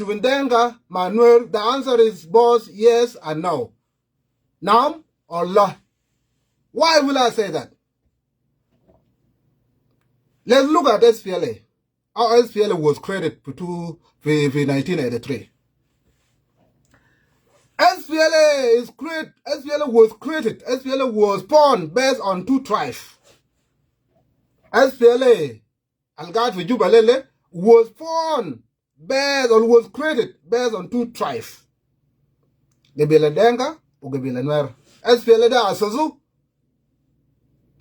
Denga, Manuel, the answer is both yes and no. Naam or la. Why will I say that? Let's look at SPLA. How SPLA was created for 1983. SPLA was born based on two tribes. SPLA, Algat Vijubalele, was born based or was created based on two tribes. Gebele Denga or Gebele Nwer. SPLA da Asazu,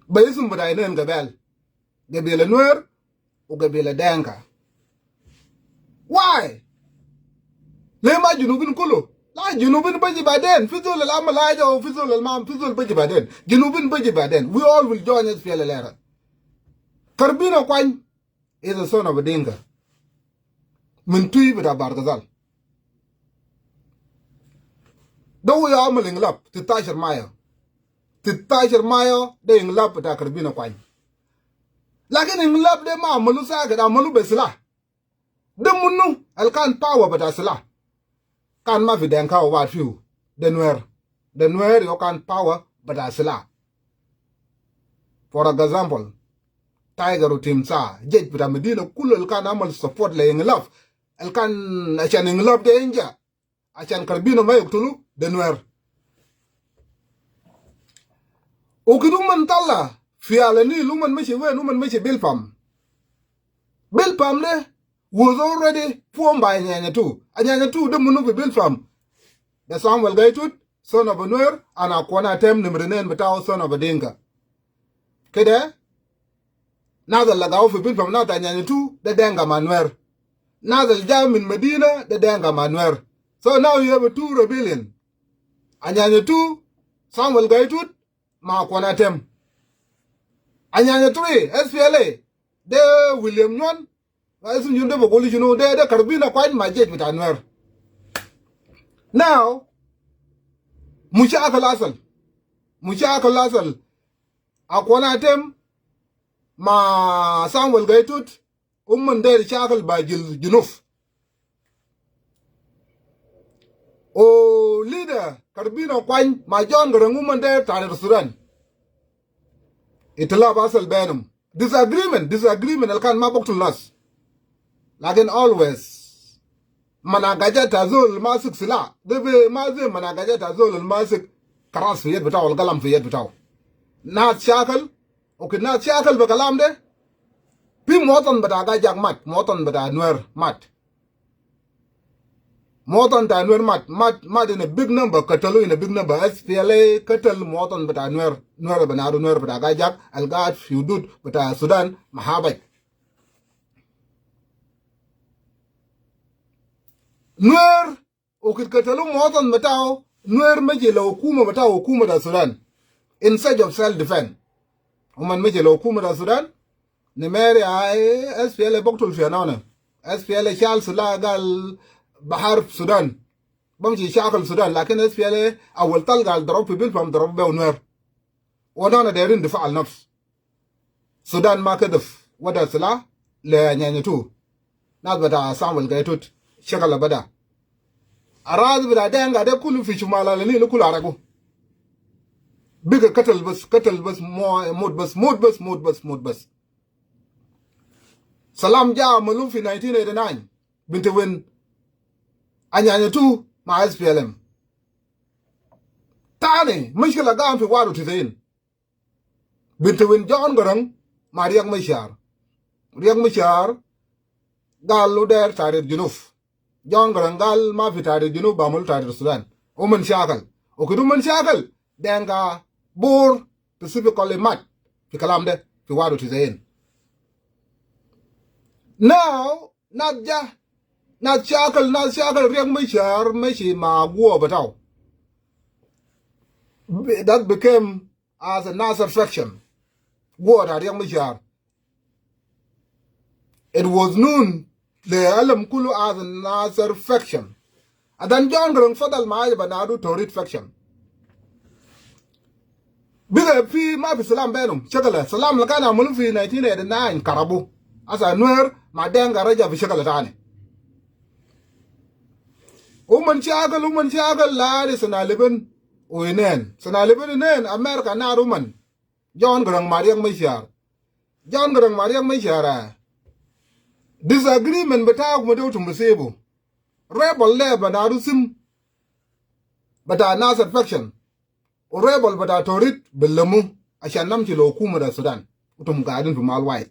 Bayisum Badainen Gabel. Gebele Nwer or Gebele Denga. Why? Lema Junubin Kulu. La Junubin Baji Baden, Fizul al Amalaja or Fizul al Mam, Fizul Baji Baden, Junubin Baji Baden. We all will join SPLA later. Karbino Kwan is the son of a Dinka. Mintui with a Bargazal. Though we are mulling up to Tasher Mayo. To Tasher Mayo, they in love with a Karbino Kwan. Like in love, them are Malusa, and Malubesla. The Munu, Alcan power but Asla. Can Mafi Denka or what few? Then where you can power but Asla. For example, Tiger Timsa, Jet with a Medina Kulu can amal support laying love. Alcan Achan love danger. Achan Carbino Mayok then where? Okiduman Tala, Fialani, Luman Michi, where Luman Michi Bilpam. Bilpam ne was already formed by Nyanya 2. And Nyanya 2, the Munu built from the Samuel Gaitut, son of a Nuer, and Akwana Tem Nimrinen, but our son of a Dinka. Kede? Now the Lagao built from not Nyanya 2, the Denga Manuer. Now the Jam in Medina, the Denga Manuer. So now you have a 2 rebellion. And Nyanya 2, Samuel Gaitut, Makwana Tem. And Nyanya 3, SPLA, the William Nwan. As you never know, the Carbina quite my jet with Anwer. Now, Mushaka Lasal, Aquanatem, Ma Samuel Gaitut, There Shackle by Junuf. Oh, leader, Carbino Quine, my John Garanguman there, Tana Sudan. Itala Basel Benum. Disagreement, I can't map to us. Like always, Managaja Tazul Masik Sila, the Mazi Managaja Tazul and Masik Karas Fiat Vitao, Galam Fiat Vitao. Not Shackle, okay, not Shackle Bakalamde. Pim Morton but Agajak Mat, Morton but Anwer Mat. Morton Tanwer Mat in a big number, Catalu in a big number, SPLA, Catal, Morton but Anwer, Nwer Banadu Nwer but Agajak, Algat, Fudut, but Sudan, Mahabak. Nuer, Okitalo Morton Matao, Nuer Majelo Kuma Matao Kuma da Sudan, in search of self-defense. Oman Majelo Kuma da Sudan, Nemeri I, SPLA Boktul Fianona, SPLA Charles Lagal Bahar Sudan, Bamchi Shakal Sudan, like an SPLA, I will tell Gal drop people from the Robbe Nuer. Wadana there in the Fal Nafs. Sudan market of what does la, Le Nyanya 2. Not but a Samuel Gaitut. Shakala bada. Araz with a dang at a cool fish mala and little arago. Bigger cattle bus, more mood bus. Salam Ja Malufi 1989. Bintu win Anyanya 2, my SPLM. Tani, Mishkala Gam to Waru to the inn. Bintu win John Gorang, Mariak Mishar. Riak Mishar, Galu der Tari Junuf. John Garangal, Mafitari, Junub, Bamul Tari Sudan. Oman Shakal. Okuduman Shakal. Denga, Bur, specifically Mat. Pikalamde, Piwadu to the inn. Now, not Shakal, Riak Mishar, Meshi, Ma, War, but that became as a Nasser faction. War at Riak Mishar. It was known the Alam Kulu as a Nasser faction. And then John Grung Fadal Maya Banadu Torit faction. Bigger P. Mafi Salam Benum, Chakala, Salam Lakana Mulfi 1989, Karabu. As I know, Madanga Raja Vishakalatani. Uman shagal la de sana leben uinen. Sana leben inen America na ruman. John Grang Mariang Mishar. John Grang Mariang Mishara. Disagreement betag mo to Musebo. Rebel leba na rusim. But a nasat faction. Rebel but a torit belamu. Ashanam chilo kuma da Sudan. Utum garden to Malwai.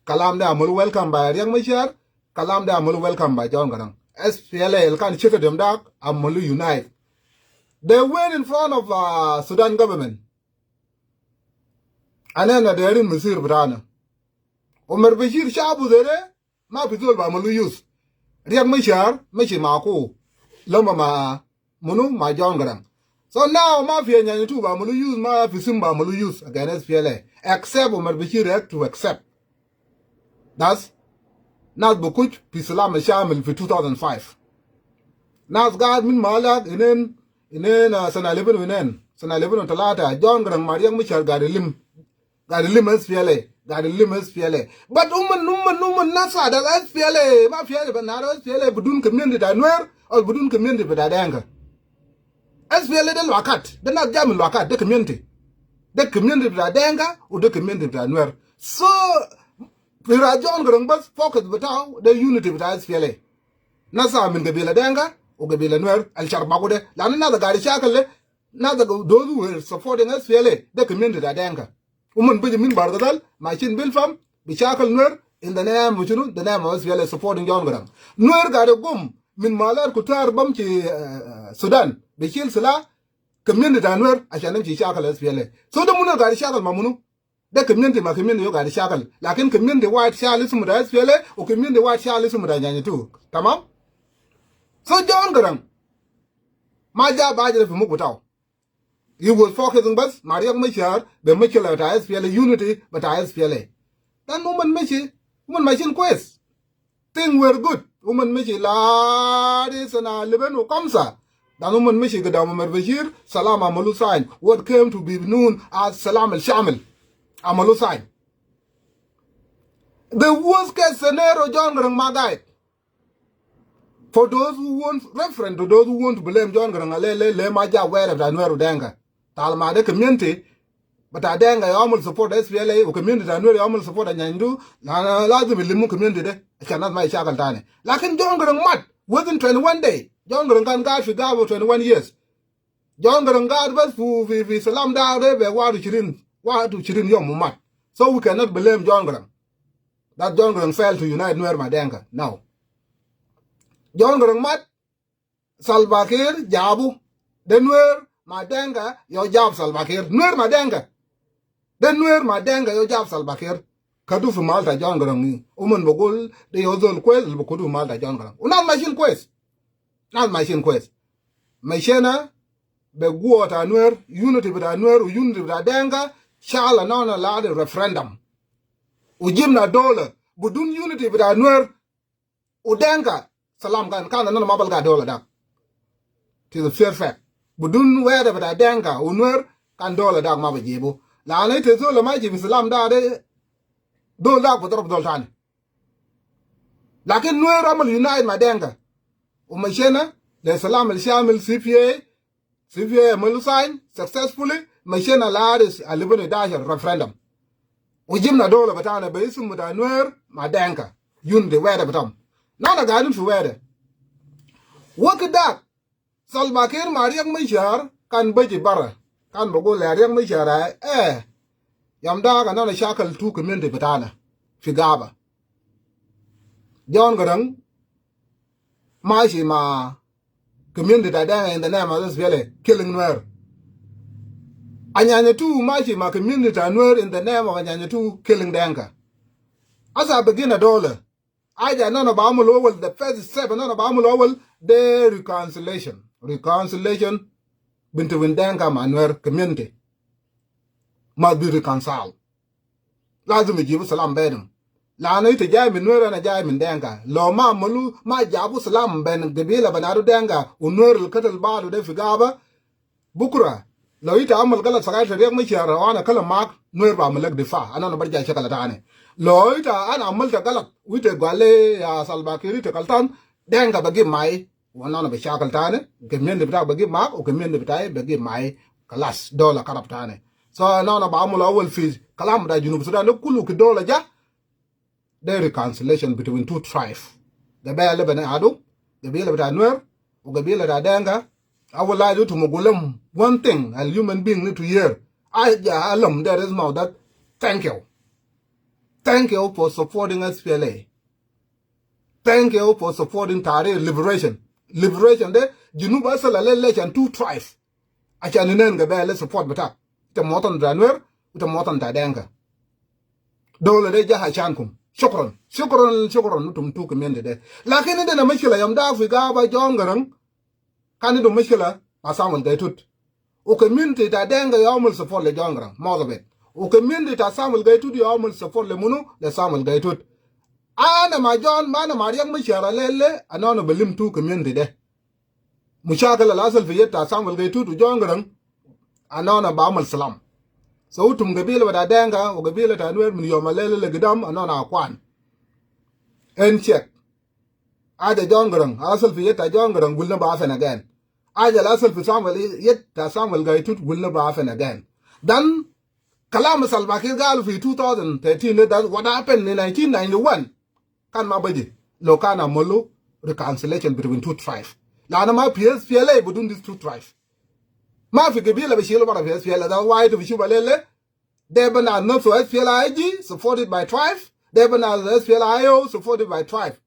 Kalam da amul welcome by Riang Mishar. Kalam da amul welcome by John Grang. SPLA can check them dark and Malu unite. They went in front of Sudan government. And then they're in Misir Brana. Omer Bashir Shabu there, ma pizol ba Malu use. Riak Mishar, Mishi Mako, Loma ma Munu, my John Grang. So now Mafia Nyantu ba Malu use, ma Fisimba Malu use against SPLA. Accept Omer Bashir to accept. That's Nas Bukuch, Pisalam Shamil for 2005. Nas God min Malak, inen Sana Leben winen. Sana Leben on Talata, John Grang Mariang Michel got a limb SPLA. Got a limb SPLA. But Numan Nasa, that SPLA, Mafia, but not SPLA, Budun community anywhere, or Budun community with that anger. SPLA del Wakat, they're not jamming Wakat, the community. The community with that anger, or the community with anywhere. So, John Grang bus focus without the unity with SPLA. Nasa min Gabila Danga, or Gabila Nuer, Al Sharbagude, Lana the Gari Shakale, Nada those who were supporting SPLA, the community that anger. Woman Benjamin Bardal, Machine Bill Farm, Bishakal Nuer, in the name which the name of SPLA supporting John Grang. Nuer got a gum, Min Malar Kutar Bumchi Sudan, Bishil Sala, community Nuer, Ashanam Shakal SPLA. So the Muna Gari Shakal Mamunu. The community ma community yo gari shakal lakin community white shalism da SPLA o community white shalism da nyanya tu tamam so John Grang ma ja ba je fi muku taw he was focusing bas Mariam Mishar the Michel ta SPLA unity but SPLA dan woman machine quest thing were good woman michi la this na lebenu kamsa dan woman michi ga da Umar Bashir salama malu sign what came to be known as salam al shamil Amalu sign. The worst case scenario, John Grang Magai. For those who want reference to those who want to blame John Grang, le maja aware of the Nueru Danga. Talma de community, but I danga almost support SPLA or community and really almost support a Yandu, Lazim Limu community. I cannot my shackle tani. Like in John Grang Mat, within 21 days, John Grang can guard for 21 years. John Grang guard was who we salam down there, why to Chirin. Why to Chirin Yom Mumat? So we cannot blame John Grang. That John Grang failed to unite Nuer Madenga. No. John Grang Mat, Salbakir, Jabu, the Nuer Madenga, your job Salbakir, Nuer Madenga. The Nuer Madenga, your job Salbakir. Kadu for Malta John Grang, Uman Bogul, the Ozol Quest, Bukudu Malta John Grang. Not machine quest. Not machine quest. Machina, the Guata Nuer, unity with Nuer, unity with Adenga. Shala non allowed a referendum. Ujimna dollar, budun unity with Nuer, Udenga, Salam Gan, Kana no Mabalga dollar da. Tis a fair fact. Budun where with Adenga, Unwer, can dollar da Mabajibu. La later Zola Maji with Salam da de do da with Doltan. Lakin Nuer Ramal unite Madenga. Umashena, the Salam al Shamil CPA Malusign successfully. Machine allowed is a living dash referendum. Ujimna dollar batana basum with a Nuer Madenka. Yun the weather batom. Not a garden for weather. What at that? Salbakir Mariam Mishar can budget barra. Can go Lariam Mishara, Yamdag and on a shackle 2 community batana. Figaba. John Grang Mashima community that in the name of this valley, killing Nuer. Anyanya 2 machi ma community Nuer in the name of Anyanya 2 killing Danka. As I begin a dollar, I none of Amul the first step, none of Amul the reconciliation. Reconciliation between Danka and Nuer community must be reconciled. Lazim give salam bedum. Lana ite jai min Nuer na jai min Danka. Lo ma malu ma jabu salam ben gabila banadu Danka unwer katal badu de figaba bukura. لو يتعمل غلط سكاي فريق مش وانا كلام معك نوير بعمل دفاع انا برجع شكل ثاني لو انا عملت غلط ويت قال لي يا سلفاكير تكلتان دنگا بجيب معي wana na bishakal tane community bita bagi mak o community bita bagi mai kalas dollar karab tane so na ba amul awal fi kalam da junub Sudan kulu ki dollar ja there reconciliation between two tribes gabele bana adu gabele bita nuer o gabele da denga I would like you to Mogulum one thing a human being need to hear. There is now that thank you. Thank you for supporting SPLA. Thank you for supporting Tari liberation. Liberation there, Junub Asala and two tribes. I can gabele support batak. The Motan Dranwer with the Motan Tadenga. Dole de Jahachankum. Shukron, to community there. Like in the Michela Yamda Figa by John Garang. Can do Michela, a Samuel Gaitut. O community that denga yamul support le jongra, more of it. O community that Samuel Gaitut, you almost support le Munu, the Samuel Gaitut. Ana my John, man, Mariam Michela Lele, and on a belim two community there. Mushakala Lasal Vieta, Samuel Gaitut to Jongrang, and on a Bamal Salam. So to Gabila with a denga, or Gabila and where Yomalele Legidam, and on our Kwan. And check. Ada Jongrang, Asal Vieta Jongrang will never happen again. I the last for Samuel yet that Samuel Gaitut will never happen again. Then Kalamas al Bakil for 2013, that what happened in 1991. Kan Mabadi, Lokana Molo, reconciliation between two tribes. Lanama PSPLA between these two tribes. Mafi Gabila Bishil of PSPLA, that's why to Vishubalele, Debana not for SPLIG, supported by tribes, Debana SPLIO, supported by tribes.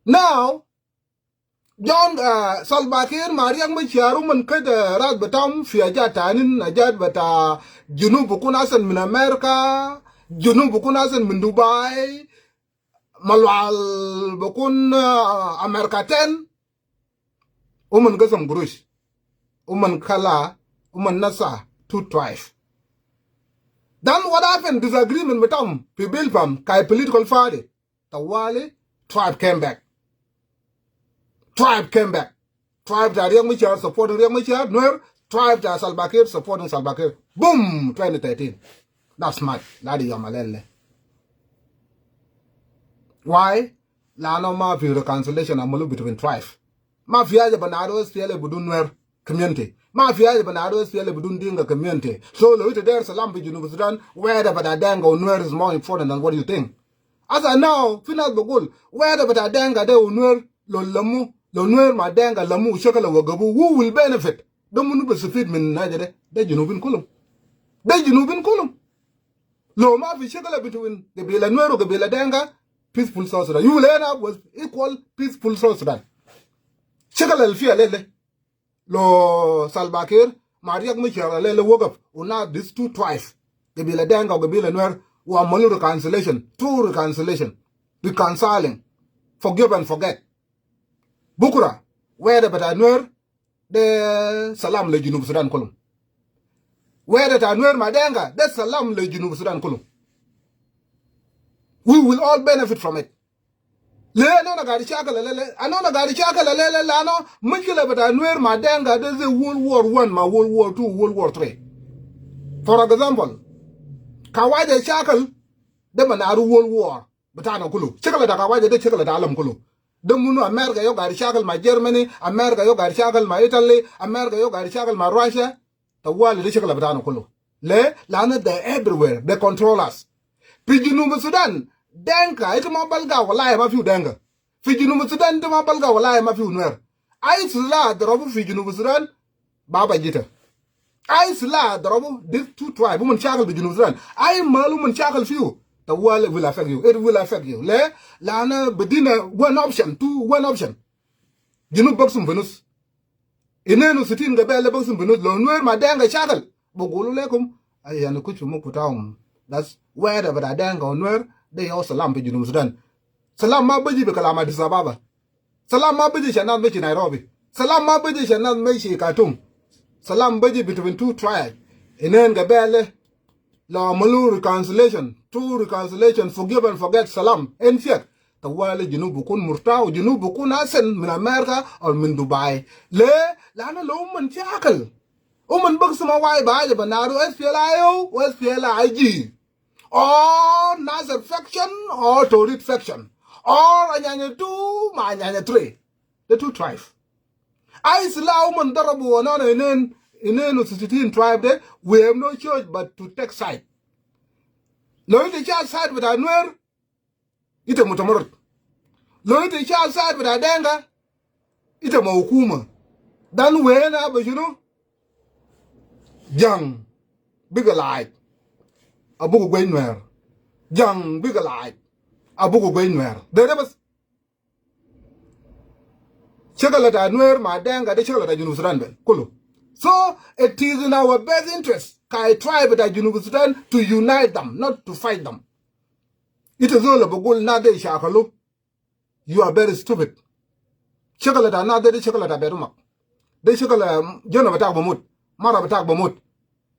Now, John Salbakir Mariam Micharum and Kada Rat Batam Fiajatanin Najad Bata Junu Bukunasan Min America Junu Bukunasan Min Dubai Malwal Bukun America 10 Gasam Grush Kala Nasa two tribes. Then what happened? Disagreement with them Pibilpam Kai political party Tawali tribe came back. Tribe came back. Tribe that Riek Machar supporting Riek Machar. Nuer tribe that Salbakir supporting Salbakir. Boom! 2013. That's smart. Ladi Yamalele. Why? Lano Mafi reconciliation amulu between tribes. Mafia Banado SPLA Budun Nuer community. Mafia Banado SPLA Budun Dinga community. So the there Salam Junub Sudan, where the Badadango Nuer is more important than what you think. As I know, Finaz Bagul, where the Badadanga de Nuer Lolamu. Lonuer Madanga Lamu Shakala Wagabu, who will benefit? The Munubasifit Min Najade, the Junubin Kulum. The Junubin Kulum. Lo Mafi Shakala between the Bela Nuero, the Bela Danga, peaceful South Sudan. You will end up with equal peaceful South Sudan. Shakala Elfia Lele. Lo Salbakir, Mariak Michel Lele woke up. Una these two tribes. The Bela Danga, the Bela Nuer, who are Malu reconciliation. True reconciliation. Reconciling. Forgive and forget. Bukura, where the Batanwer, the Salam le Junub Sudan Kulum. Where the Tanwer Madanga, the Salam le Junub Sudan Kulum. We will all benefit from it. Le no gari chaka lele, anona gari chaka lele lano, Mikila Batanwer Madanga, there's a World War I, ma World War II, World War III. For example, Kawai de Chakal, the Manaru World War, Batana Kulu, Chakala Kawai de Chakala Alam Kulu. The Munu America yo gari shackle my Germany, America yo gari shackle my Italy, America yo gari shackle my Russia. The world is shackle batano kulu. Le lana they everywhere. They control us. Pijinu Sudan, Denka, ituma balga walaya ma few denga. Pijinu Sudan ituma balga walaya ma few nuer. I sla the robu Pijinu Sudan, Baba Jita. I sla the robu these two tribes, woman shackle Pijinu Sudan. I maluman shackle few. The world will affect you. It will affect you. Le lana bedina one option, one option. You know boxum venus. Inenu sitin gabele boxum venus. Lo nuer madanga shackle. Bogulu lekum. Ayanu kuchu mukutaum. That's where the badanga or nuer they also lamp Junub Sudan. Salam mabaji bekalama disababa. Salam mabaji shall not make in Nairobi. Salam mabaji shall not make in Khartoum. Salam baji between two tribes. Inen gabele. La Malu reconciliation, true reconciliation, forgive and forget, salam. And yet, the world Junubukun Murtao, Junubukun Asen, Min America or Min Dubai. Le, Lana Loman Chackle. Oman Buxuma Wai by the Banado SPLIO, SPLIG. Or Nasser faction or Torit faction. Or Anyanya 2, Manyanya 3. the two tribes. I Islam and Darabu and in 16 tribe there, we have no choice but to take side. Look the child side with Anwer, it's a Mutamur. Look the child side with Adanga, it's a Mokuma. Then when I was, young, bigger light, a book of Gwenware. Young, bigger light, a book of Gwenware. There was chocolate Anwer, my danga, the chocolate at Sudan. Kulu. So it is in our best interest, Kai tribe at Sudan, to unite them, not to fight them. It is all about gold, not the Shakalu. You are very stupid. Chocolate another chocolate at Berumak. The chocolate, John of Attack Bamut, Mara Attack Bamut,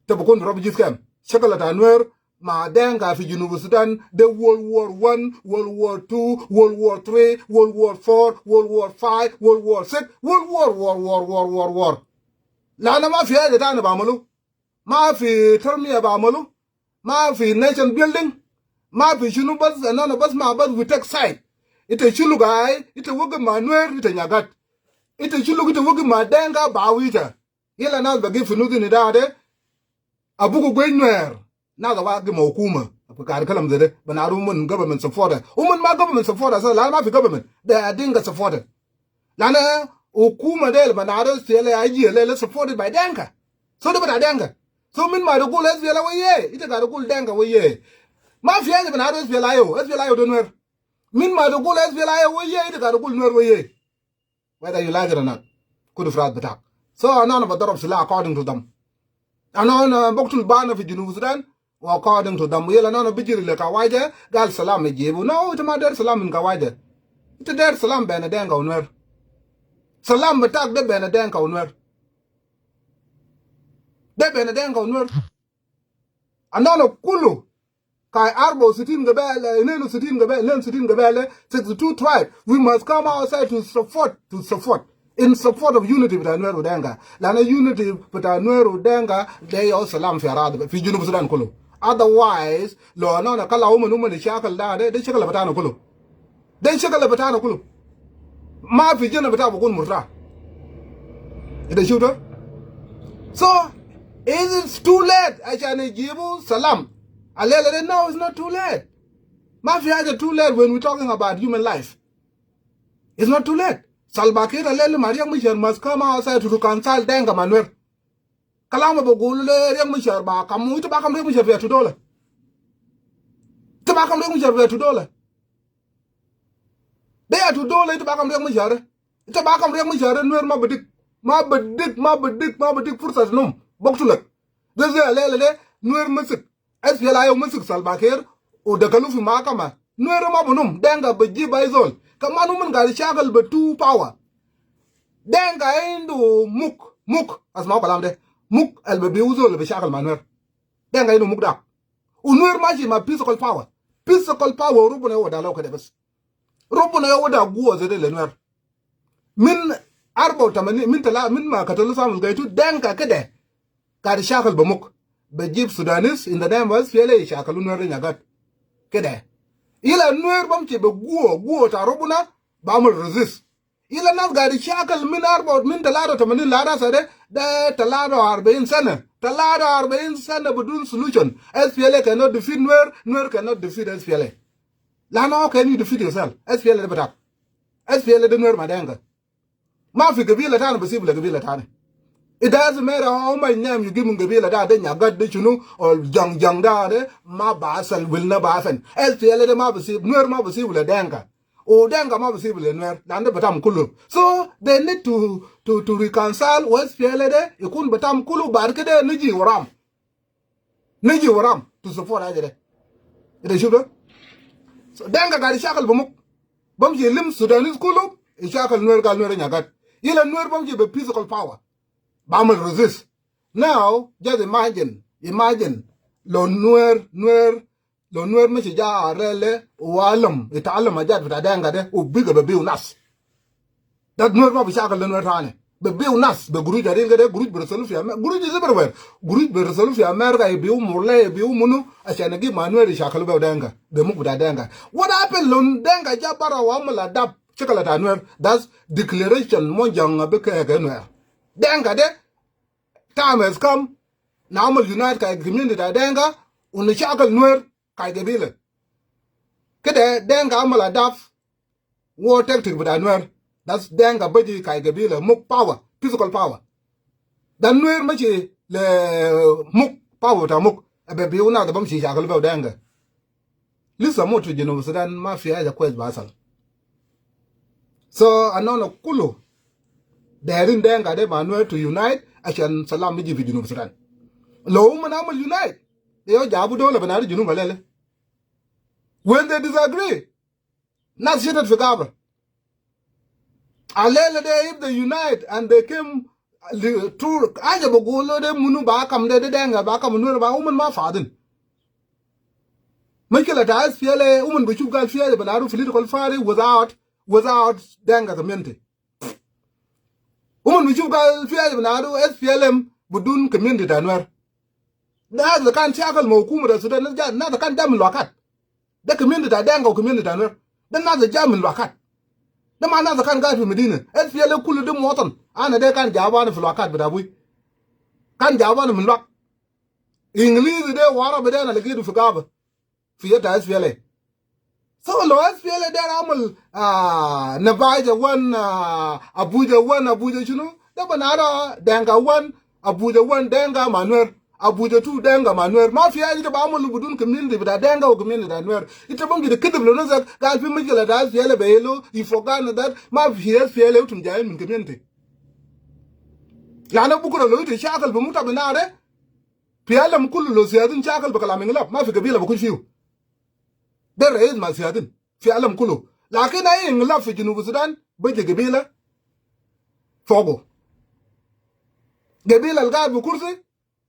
Tabakun Robijis Camp, chocolate Anwer, my danga for Sudan, the World War I, World War II, World War III, World War IV, World War V, World War VI, World War. Lana ma fi haja tani ba malu, ma fi tarmiya ba malu, ma fi nation building, ma fi shunu bas anana bas ma bas we take side. Ite shulu gai, ite wuga manuer, ite nyagat. Ite shulu ite wuga madenga ba wita. Yela na bagi funuzi ni dade, abugu gwenwer. Na da wagi maukuma. Apukari kalam zede, banaru umun government supporter. Umun ma government supporter, so lana ma fi government. They are dinga supporter. Lana Okuma del banado stele IG supported by Denka. So the Denka. So min ma go let's be away. It got a good Denka way. Mafia banado Velayo, as Velayo don't wear. Min ma go let's be away. It got a good Norway. Whether you like it or not. Could have fraud attack. So none of a drop sila according to them. And on Boktul Ban of Sudan, or according to them, we'll none of Bijil like Kawaja, Gal Salam Jebu. No, it's a mother Salam in Kawaja. It's a dead Salam Benadenga on where. Salam attack the Benadenka on the Benadenka on Another Kulu Kai Arbo sitting the bell, Nenu sitting the bell, Len sitting the bell, 62 tribe. We must come outside to support, in support of unity with Anweru Denga. Lana unity with Anweru Denga, they also Salam Fiarad, Fijunu Sudan Kulu. Otherwise, Lo Anona Kala Woman, the Shakal Dade, they Shakal Batano Kulu. They Shakal Batano Kulu. Ma fi jena bata bukun murta. Ida shooter. So, is it too late? I shall give salam. Alele, no, it's not too late. Ma fi haja too late when we're talking about human life. It's not too late. Salbakir alele Mariam Mishan must come outside to reconcile Denga Manuel. Kalama bogule Yang Mishar ba kamu ito bakam Yang Mishar $2. Ito bakam Yang Mishar $2. They are $2 to back on Rang Mishare. It's a back on Rang Mishare and where Mabadik Fursas Num, Boxulek. There's a lele, Nuer Musik, SPLI Musik Salbakir, or the Kalufi Makama, Nuer Mabunum, Danga, but G by Zol. Kamanum got a shackle but 2 power. Danga into Muk, as Mapalamde, Muk Elbeuzol, the shackle manuer. Danga into Mukda. Unur Maji, my physical power. Physical power, Rubuna, what I look at us. Robuna yoda guo zede lenwer. Min arbo tamani min tala min ma katalu samus gaitu denka kede. Kari shakal bamuk. Bejib Sudanese in the name was fele shakalu nwere nyagat. Kede. Ila nwer bamche be guo ta robuna bamul resist. Ila nas gari shakal min arbo min talado tamani lara sade de talado arbein sana. Talado arbein sana budun solution. SPLA cannot defeat nwer cannot defeat SPLA. Lana, how can you defeat yourself? SPLA the batak. SPLA the Nur Madanga. Mafi Gabila Tana Basibla Gabila Tana. It doesn't matter how much name you give him Gabila da, then you got the chunu or young da, ma basal will never happen. SPLA the Mabasib, Nur Mabasibla Danga. O Danga Mabasibla Nur, Landa Batam Kulu. So they need to reconcile West SPLA, you couldn't Batam Kulu, Barkade, Niji Waram to support Ajade. It is sugar. So Denga got a shackle bumuk. Bumji lim Sudanese kulu, a shackle nuer gal nuer nyagat. Yela nuer bumji be physical power. Bamal resist. Now, just imagine, lo nuer mechi ja arele, walam, italam ajat vita denga de, biga be biu nas. That nuer ma be shackle nuer tane. Be biu nas, be guruj aringa de, guruj be resolution. Guruj is everywhere. Guruj be resolution America, e biu murle, e biu munu, ashana give manuer shackle be denga. Be muk vita denga. What happened lon denga jabara wamala dap chikala ta nwer. That's declaration monjang abeke ke nwer. Denga de time has come. Now mal unite kai community ta denga uni chakal nwer kai gebile. Kede denga amala daf war tactic with nwer. That's denga baji kai gebile muk power, physical power. Dan nwer machi le muk power ta muk abe biuna da bamshi chakal ba denga. Lisa mo to Genova Sudan mafia ya kwez basal. So anono kulu derin denga de manuel to unite ashan salam miji fi Genova Sudan. Lo man amal unite. They are jabu dole banari Genova lele. When they disagree, not shit at Figabra. Alele de if they unite and they came to Ajabogolo de Munu Bakam de denga Bakam Nura ba woman ma faden. Michael Atas Fiele, woman which you got fear but out of political party without denga community. Woman which you got fear but out of SPLM Budun community anwar. That's the can't shackle Mokuma Sudan, not the can't damn Lokat. The community denga community anwar. Then not the German Lokat. The man not the can't guide to Medina. SPLM cool them water. And they can't Javan for Lokat, but we can't Javan in Lock. English they war up then and get for Gaba. Fiata SPLA. So lo SPLA there amal Navaja one Abuja chuno the banana denga one Abuja one denga manuer Abuja two denga manuer mafia ita ba amal budun community but denga o community anwer ita bangi the kid of lonosa gal fi mikela da SPLA belo you forgot that mafia SPLA tum jayen min community lana bukura lo ita shakal bumuta banare pialam kullu lo siyadin shakal bakala mingla ma fi kabila bakun fiu ده رئيس ما سيادين في العالم كله لكن اي انقلاب في جنوب السودان بيجي قبيله فوقه قبيله القاعد بكرسي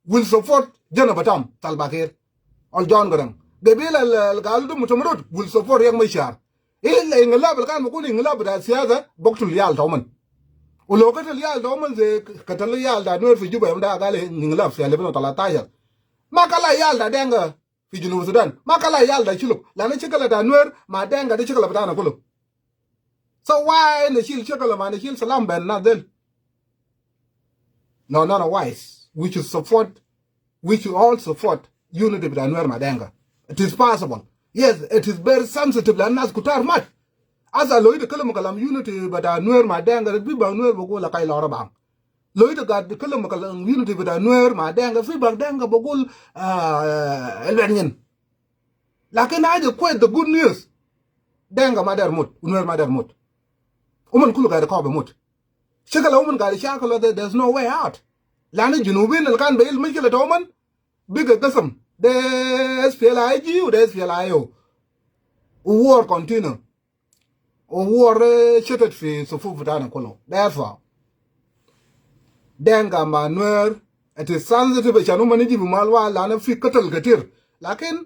will support جنب تام طالباكير او جون جرام قبيله القاعد متمرد will support يوم مشار الا انقلاب القاعد بكون انقلاب بتاع السياسه بقتل اليال تومن ولو قتل اليال تومن زي قتل اليال ده نور في جوبا يوم ده قال انقلاب في 2013 ما قال اليال ده دنگا في جنوب السودان ما كلا يال دا شلوك لأن شكل دا نور ما دنگا دا شكل بتاعنا كله so why نشيل شكل ما نشيل سلام بين نادل no not a wise we should all support unity بتاع نور ما دنگا it is possible yes it is very sensitive لأن الناس كتار مات أذا لو يتكلم كلام unity بتاع نور ما دنگا بيبقى نور بقول لكاي لا ربع لو يتقعد كلام كلام unity بتاع نور ما دنگا في بقى دنگا بقول البنين لكن هذا quite the good news دنگا ما دار موت ونور ما دار موت ومن كله قاعد يقابل موت شكله ومن قاعد يشاكل there's no way out لأن الجنوبيين اللي كان بيل مشكلة تومن بيجي قسم ده SPLIG وده SPLIO war continue war شتت في صفوف بتاعنا كله therefore دنگا ما نور it is sensitive عشان هم نجيب مالوا لأن في قتل كتير لكن